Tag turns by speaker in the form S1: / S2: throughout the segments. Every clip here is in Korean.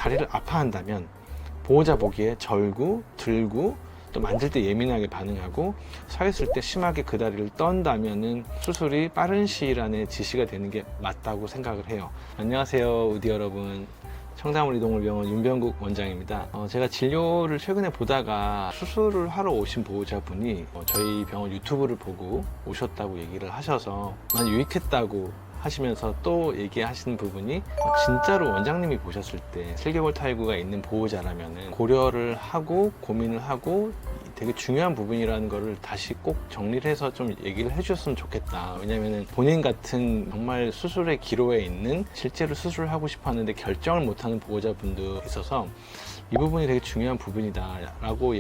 S1: 다리를 아파한다면 보호자 보기에 절구, 들고 또 만질 때 예민하게 반응하고 서 있을 때 심하게 그 다리를 떤다면은 수술이 빠른 시일 안에 지시가 되는 게 맞다고 생각을 해요. 안녕하세요, 의디 여러분. 청담을 이동울병원 윤병국 원장입니다. 제가 진료를 최근에 보다가 수술을 하러 오신 보호자분이 저희 병원 유튜브를 보고 오셨다고 얘기를 하셔서 많이 유익했다고 하시면서 또 얘기하시는 부분이 진짜로 원장님이 보셨을 때 슬개골 탈구가 있는 보호자라면 고려를 하고 고민을 하고 되게 중요한 부분이라는 거를 다시 꼭 정리를 해서 좀 얘기를 해주셨으면 좋겠다. 왜냐면은 본인 같은 정말 수술의 기로에 있는 실제로 수술을 하고 싶어 하는데 결정을 못하는 보호자분도 있어서 이 부분이 되게 중요한 부분이다 라고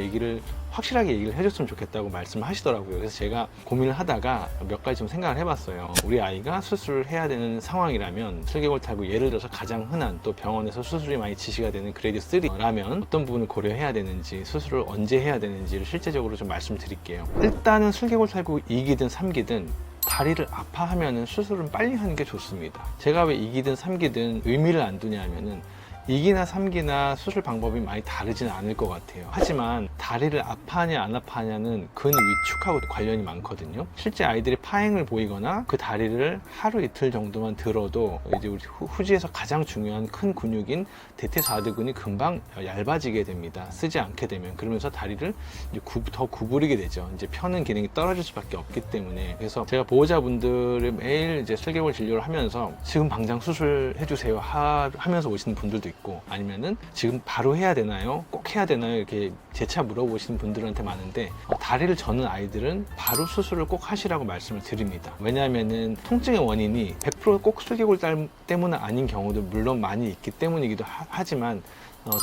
S1: 확실하게 얘기를 해줬으면 좋겠다고 말씀을 하시더라고요. 그래서 제가 고민을 하다가 몇 가지 좀 생각을 해봤어요. 우리 아이가 수술을 해야 되는 상황이라면 슬개골 탈구, 예를 들어서 가장 흔한 또 병원에서 수술이 많이 지시가 되는 그레이드 3라면 어떤 부분을 고려해야 되는지, 수술을 언제 해야 되는지를 실제적으로 좀 말씀드릴게요. 일단은 슬개골 탈구 2기든 3기든 다리를 아파하면은 수술은 빨리 하는 게 좋습니다. 제가 왜 2기든 3기든 의미를 안 두냐 하면은 2기나 3기나 수술 방법이 많이 다르지는 않을 것 같아요. 하지만 다리를 아파하냐 안 아파하냐는 근 위축하고 관련이 많거든요. 실제 아이들이 파행을 보이거나 그 다리를 하루 이틀 정도만 들어도 이제 우리 후지에서 가장 중요한 큰 근육인 대퇴사두근이 금방 얇아지게 됩니다. 쓰지 않게 되면. 그러면서 다리를 이제 더 구부리게 되죠. 이제 펴는 기능이 떨어질 수밖에 없기 때문에. 그래서 제가 보호자분들을 매일 이제 슬개골 진료를 하면서 지금 당장 수술해 주세요 하면서 오시는 분들도 있고, 아니면은 지금 바로 해야 되나요? 꼭 해야 되나요? 이렇게 재차 물어보시는 분들한테 많은데 다리를 저는 아이들은 바로 수술을 꼭 하시라고 말씀을 드립니다. 왜냐하면은 통증의 원인이 100%꼭 슬개골 때문은 아닌 경우도 물론 많이 있기 때문이기도 하지만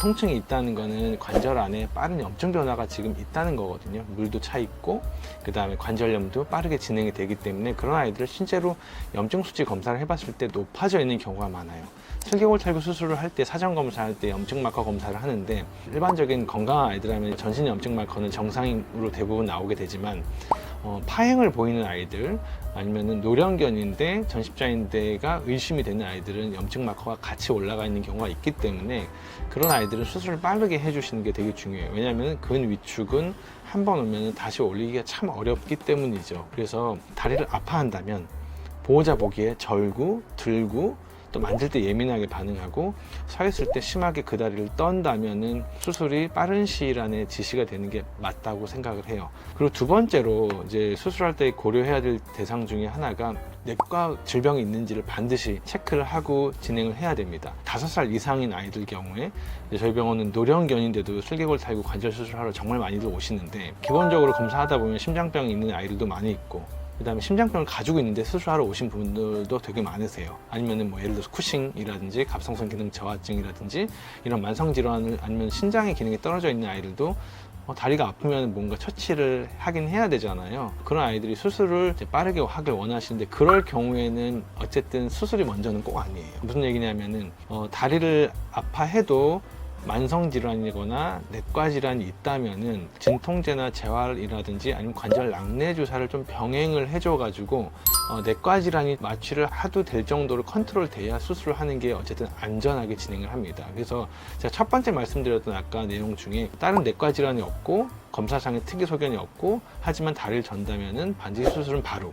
S1: 통증이 있다는 거는 관절 안에 빠른 염증 변화가 지금 있다는 거거든요. 물도 차 있고 그 다음에 관절염도 빠르게 진행이 되기 때문에 그런 아이들을 실제로 염증 수치 검사를 해봤을 때 높아져 있는 경우가 많아요. 슬개골 탈구 수술을 할 때 사전 검사할 때 염증 마커 검사를 하는데 일반적인 건강한 아이들하면 전신 염증 마커는 정상으로 대부분 나오게 되지만 파행을 보이는 아이들 아니면은 노령견인데 전십자인대가 의심이 되는 아이들은 염증 마커가 같이 올라가 있는 경우가 있기 때문에 그런 아이들은 수술을 빠르게 해주시는 게 되게 중요해요. 왜냐하면 근 위축은 한 번 오면 다시 올리기가 참 어렵기 때문이죠. 그래서 다리를 아파한다면 보호자 보기에 절구, 들고 또 만질 때 예민하게 반응하고 서 있을 때 심하게 그 다리를 떤다면은 수술이 빠른 시일 안에 지시가 되는 게 맞다고 생각을 해요. 그리고 두 번째로 이제 수술할 때 고려해야 될 대상 중에 하나가 내과 질병이 있는지를 반드시 체크를 하고 진행을 해야 됩니다. 5살 이상인 아이들 경우에 저희 병원은 노령견인데도 슬개골 탈구 관절 수술하러 정말 많이들 오시는데 기본적으로 검사하다 보면 심장병이 있는 아이들도 많이 있고 그 다음에 심장병을 가지고 있는데 수술하러 오신 분들도 되게 많으세요. 아니면은 뭐 예를 들어서 쿠싱이라든지 갑상선 기능 저하증이라든지 이런 만성 질환을 아니면 신장의 기능이 떨어져 있는 아이들도 다리가 아프면 뭔가 처치를 하긴 해야 되잖아요. 그런 아이들이 수술을 이제 빠르게 하길 원하시는데 그럴 경우에는 어쨌든 수술이 먼저는 꼭 아니에요. 무슨 얘기냐면은 다리를 아파해도 만성 질환이거나 내과 질환이 있다면은 진통제나 재활이라든지 아니면 관절 낙내 주사를 좀 병행을 해줘가지고 내과 질환이 마취를 해도 될 정도로 컨트롤 돼야 수술을 하는 게 어쨌든 안전하게 진행을 합니다. 그래서 제가 첫 번째 말씀드렸던 아까 내용 중에 다른 내과 질환이 없고 검사상의 특이 소견이 없고 하지만 다리를 전다면은 반드시 수술은 바로.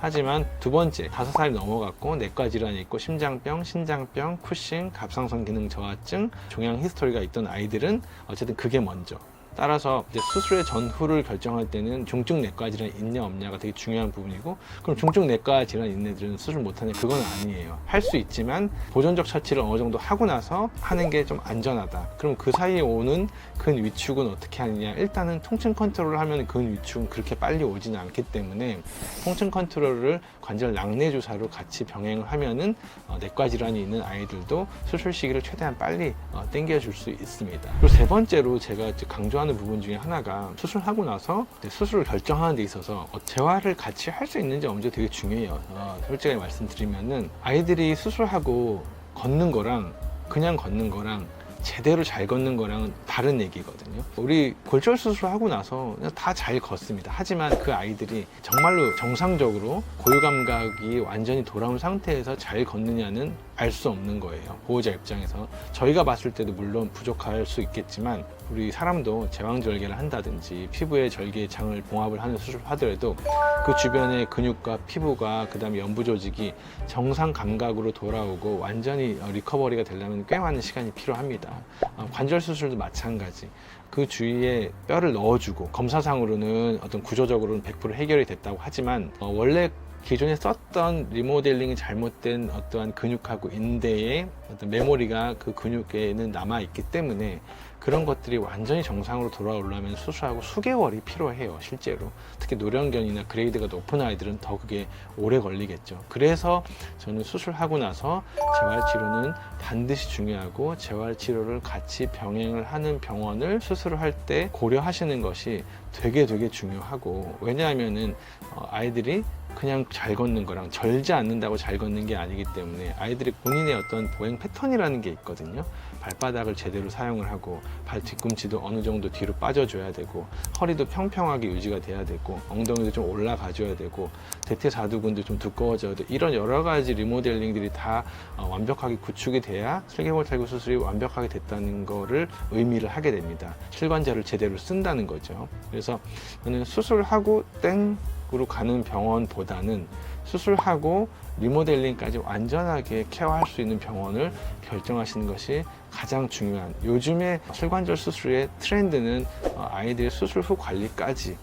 S1: 하지만 두 번째, 5살이 넘어갔고 내과 질환이 있고 심장병, 신장병, 쿠싱, 갑상선 기능 저하증, 종양 히스토리가 있던 아이들은 어쨌든 그게 먼저. 따라서 이제 수술의 전후를 결정할 때는 중증 내과 질환이 있냐 없냐가 되게 중요한 부분이고, 그럼 중증 내과 질환이 있는 애들은 수술 못하냐? 그건 아니에요. 할 수 있지만 보존적 처치를 어느 정도 하고 나서 하는 게 좀 안전하다. 그럼 그 사이에 오는 근 위축은 어떻게 하느냐? 일단은 통증 컨트롤을 하면 근 위축은 그렇게 빨리 오지는 않기 때문에 통증 컨트롤을 관절 낙내 주사로 같이 병행을 하면은 내과 질환이 있는 아이들도 수술 시기를 최대한 빨리 당겨줄 수 있습니다. 그리고 세 번째로 제가 강조하는 부분 중에 하나가 수술하고 나서 수술을 결정하는 데 있어서 재활을 같이 할 수 있는지 없는지 되게 중요해요. 솔직하게 말씀드리면은 아이들이 수술하고 걷는 거랑 그냥 걷는 거랑 제대로 잘 걷는 거랑은 다른 얘기거든요. 우리 골절 수술하고 나서 다 잘 걷습니다. 하지만 그 아이들이 정말로 정상적으로 고유 감각이 완전히 돌아온 상태에서 잘 걷느냐는 알 수 없는 거예요. 보호자 입장에서. 저희가 봤을 때도 물론 부족할 수 있겠지만 우리 사람도 제왕절개를 한다든지 피부의 절개 장을 봉합을 하는 수술을 하더라도 그 주변의 근육과 피부가 그 다음에 연부 조직이 정상 감각으로 돌아오고 완전히 리커버리가 되려면 꽤 많은 시간이 필요합니다. 관절 수술도 마찬가지. 그 주위에 뼈를 넣어주고 검사상으로는 어떤 구조적으로는 100% 해결이 됐다고 하지만 원래 기존에 썼던 리모델링이 잘못된 어떠한 근육하고 인대의 어떤 메모리가 그 근육에는 남아있기 때문에 그런 것들이 완전히 정상으로 돌아오려면 수술하고 수개월이 필요해요, 실제로. 특히 노령견이나 그레이드가 높은 아이들은 더 그게 오래 걸리겠죠. 그래서 저는 수술하고 나서 재활치료는 반드시 중요하고 재활치료를 같이 병행을 하는 병원을 수술을 할 때 고려하시는 것이 되게 중요하고, 왜냐하면은 아이들이 그냥 잘 걷는 거랑 절지 않는다고 잘 걷는 게 아니기 때문에 아이들이 본인의 어떤 보행 패턴이라는 게 있거든요. 발바닥을 제대로 사용을 하고 발 뒤꿈치도 어느 정도 뒤로 빠져줘야 되고 허리도 평평하게 유지가 돼야 되고 엉덩이도 좀 올라가줘야 되고 대퇴사두근도 좀 두꺼워져야 되고 이런 여러 가지 리모델링들이 다 완벽하게 구축이 돼야 슬개골 탈구 수술이 완벽하게 됐다는 거를 의미를 하게 됩니다. 실관자를 제대로 쓴다는 거죠. 그래서 저는 수술하고 땡으로 가는 병원보다는 수술하고 리모델링까지 완전하게 케어할 수 있는 병원을 결정하시는 것이 가장 중요한, 요즘에 실관절 수술의 트렌드는 아이들의 수술 후 관리까지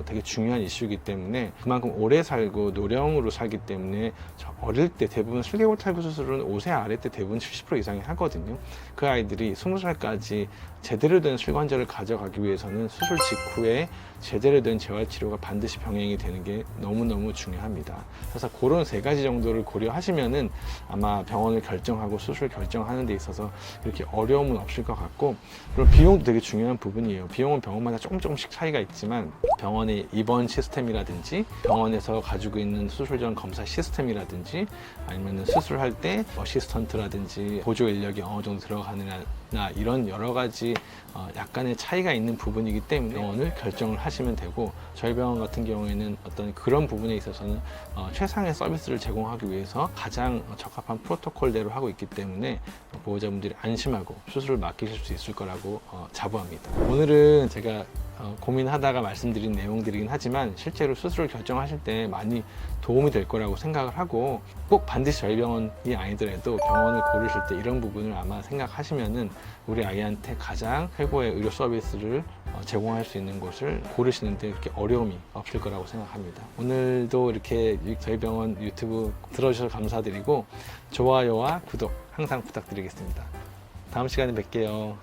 S1: 되게 중요한 이슈이기 때문에 그만큼 오래 살고 노령으로 살기 때문에 어릴 때 대부분 슬개골 탈구 수술은 5세 아래 때 대부분 70% 이상이 하거든요. 그 아이들이 20살까지 제대로 된 실관절을 가져가기 위해서는 수술 직후에 제대로 된 재활치료가 반드시 병행이 되는 게 너무너무 중요합니다. 그래서 그런 3가지 정도를 고려하시면은 아마 병원을 결정하고 수술 결정하는 데 있어서 이렇게 어려움은 없을 것 같고, 그리고 비용도 되게 중요한 부분이에요. 비용은 병원마다 조금씩 차이가 있지만 병원의 입원 시스템이라든지 병원에서 가지고 있는 수술 전 검사 시스템이라든지 아니면 수술할 때 어시스턴트라든지 보조 인력이 어느 정도 들어가느냐 이런 여러 가지 약간의 차이가 있는 부분이기 때문에 병원을 결정을 하시면 되고, 저희 병원 같은 경우에는 어떤 그런 부분에 있어서는 최상의 서비스를 제공하기 위해서 가장 적합한 프로토콜대로 하고 있기 때문에 보호자분들이 안심하고 수술을 맡기실 수 있을 거라고 자부합니다. 오늘은 제가 고민하다가 말씀드린 내용들이긴 하지만 실제로 수술을 결정하실 때 많이 도움이 될 거라고 생각을 하고, 꼭 반드시 저희 병원이 아니더라도 병원을 고르실 때 이런 부분을 아마 생각하시면은 우리 아이한테 가장 최고의 의료 서비스를 제공할 수 있는 곳을 고르시는데 그렇게 어려움이 없을 거라고 생각합니다. 오늘도 이렇게 저희 병원 유튜브 들어주셔서 감사드리고 좋아요와 구독 항상 부탁드리겠습니다. 다음 시간에 뵐게요.